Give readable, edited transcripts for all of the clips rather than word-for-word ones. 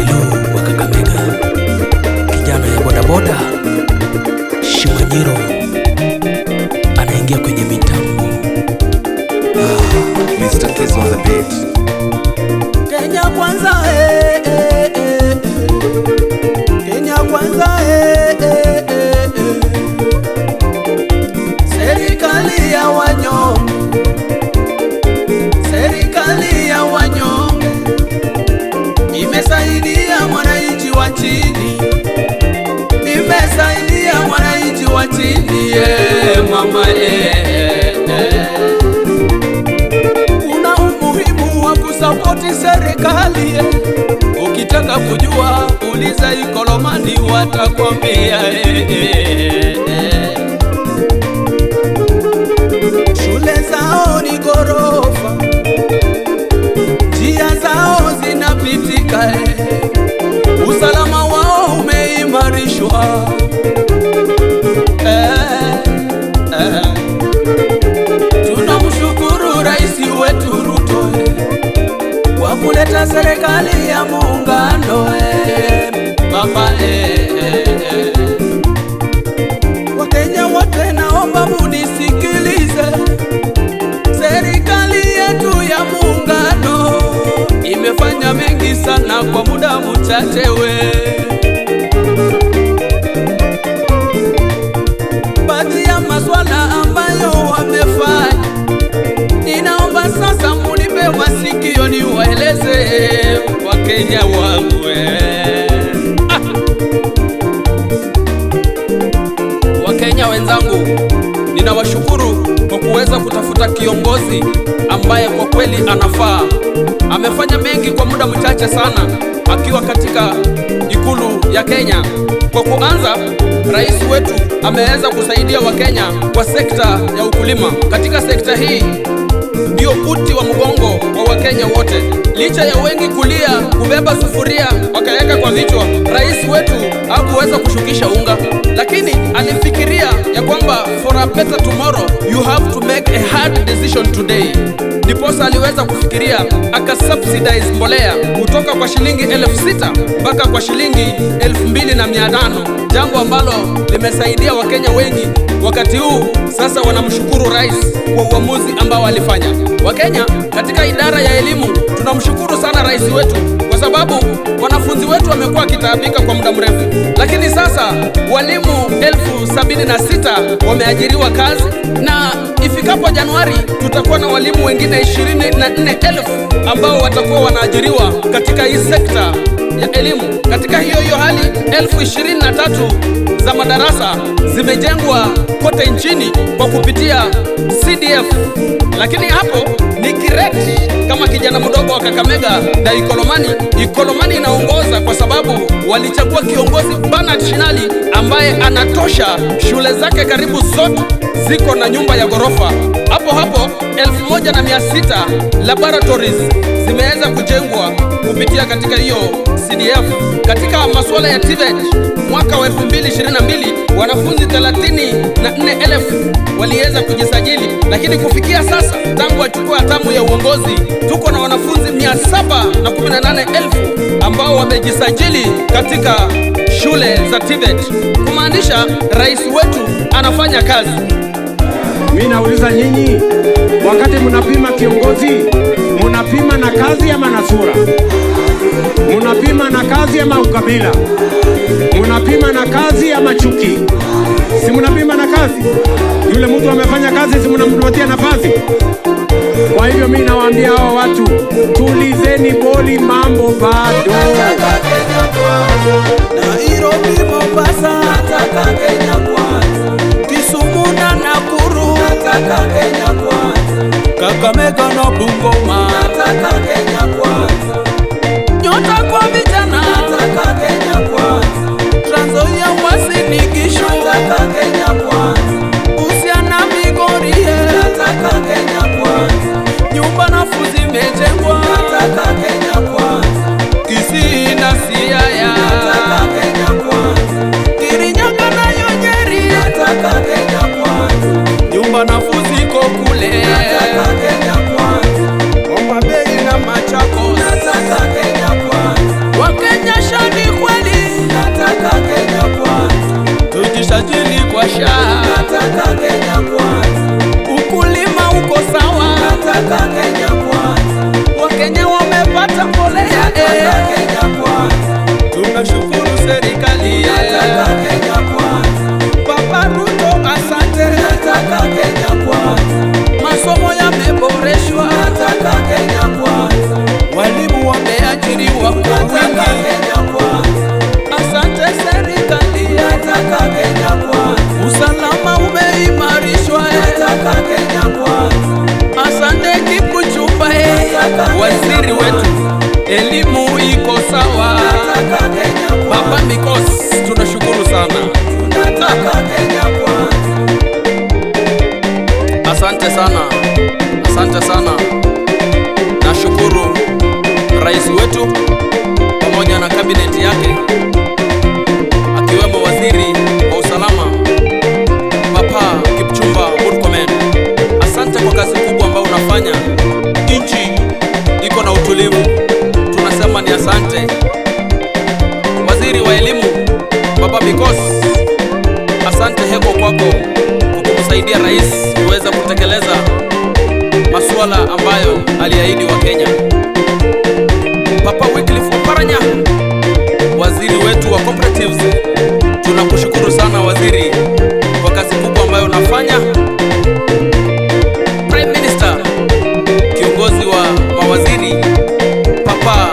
Lulu wa Kakamega, kijana ya bodaboda Shimanyiro anaingia kwenye mitambo. Mr. Kiss on the beat. Kenya kwanza, Kenya kwanza, serikali ya wanyonge, serikali ya wanyonge imesaidia mwananchi wa chini, imesaidia mwananchi wa chini, mama kuna umuhimu wa kusapoti serikali. Ukitaka kujua uliza Ikolomani watakwambia. Shule zao ni gorofa, njia zao zinapitika, usalama wao umeimarishwa. Tunamshukuru rais wetu Ruto kwa kuleta serikali ya muungano. Baba Wakenya wote naomba munisikilize, serikali yetu ya muungano imefanya mengi sana kwa muda mchache. Baadhi ya maswala ambayo wamefanya, ninaomba sasa munipe masikio niwaeleze Wakenya wangu. Wakenya wenzangu, ninawashukuru kwa kuweza kutafuta kiongozi ambaye kwa kweli anafaa. Amefanya mengi kwa muda mchache sana akiwa katika ikulu ya Kenya. Kwa kuanza, rais wetu ameweza kusaidia Wakenya kwa sekta ya ukulima. Katika sekta hii ndio uti wa mgongo wa Wakenya wote. Licha ya wengi kulia kubeba sufuria wakaweka kwa vichwa, rais wetu hakuweza kushukisha unga, lakini alifikiria ya kwamba for a better tomorrow you have to make a hard decision today. Ndiposa aliweza kufikiria akasubsidize mbolea kutoka kwa shilingi 6,000 mpaka kwa shilingi 2,500, jambo ambalo limesaidia Wakenya wengi. Wakati huu sasa wanamshukuru rais kwa uamuzi ambao alifanya. Wakenya katika idara ya elimu tunamshukuru sana rais wetu, kwa sababu wanafunzi wetu wamekuwa wakitaabika kwa muda mrefu, lakini sasa walimu 76,000 wameajiriwa kazi, na ifikapo Januari tutakuwa na walimu wengine 24,000 ambao watakuwa wanaajiriwa katika hii sekta ya elimu. Katika hiyo hali 23,000 za madarasa zimejengwa kote nchini kwa kupitia CDF. Lakini hapo ni kireti kama kijana mdogo wa Kakamega na Ikolomani inaongoza kwa sababu walichagua kiongozi Bernard Shinali ambaye anatosha. Shule zake karibu zote ziko na nyumba ya gorofa. Hapo 1,600 laboratories zimeweza kujengwa kupitia katika hiyo CDF. Katika masuala ya TVET mwaka wa 2022 wanafunzi 34,000 waliweza kujisajili, lakini kufikia sasa tangu achukua hatamu ya uongozi tuko na wanafunzi 718,000 ambao wamejisajili katika shule za TVET, kumaanisha rais wetu anafanya kazi. Mimi nauliza nyinyi, wakati mnapima kiongozi, mnapima na kazi ama na sura? Mnapima na kazi ama ukabila? Mnapima na kazi ama chuki? Si mnapima na kazi? Yule mtu amefanya kazi, si mnampatia nafasi? Kwa hivyo mimi nawaambia hao watu, tulizeni boli, mambo bado. Nairobi, Mombasa, nataka Kenya kwanza. Kisumu na Nakuru, nataka Kenya kwanza. Kakamega na Bungoma, nataka Kenya kwanza. Nyota kwa vijana, nataka Kenya kwanza. Trans Nzoia, Uasin Gishu, nataka Kenya kwanza. Busia na Migori, nataka Kenya kwanza. Nyumba nafuu zimejengwa, nataka Kenya kwanza. Kisii na Siaya, nataka Kenya kwanza. Kirinyaga na Nyeri, nataka Kenya kwanza. Nyumba nafuu ziko kule, nataka Kenya kwanza. Asante sana, asante sana. Nashukuru rais wetu pamoja na kabineti yake, akiwemo waziri wa usalama Papa Kipchumba Murkomen. Asante kwa kazi kubwa ambayo unafanya. Nchi iko na utulivu, tunasema ni asante. Waziri wa elimu Baba Bikos, asante heko kwako kwa kumsaidia rais kuweza kutekeleza masuala ambayo aliahidi wa Kenya. Papa Wycliffe Oparanya, waziri wetu wa cooperatives, tunakushukuru sana waziri kwa kazi kubwa ambayo unafanya. Prime Minister, kiongozi wa mawaziri Papa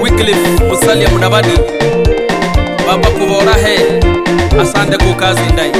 Wycliffe Musalia Mudavadi, Baba Kuvorahe, asante kwa kazi ndai.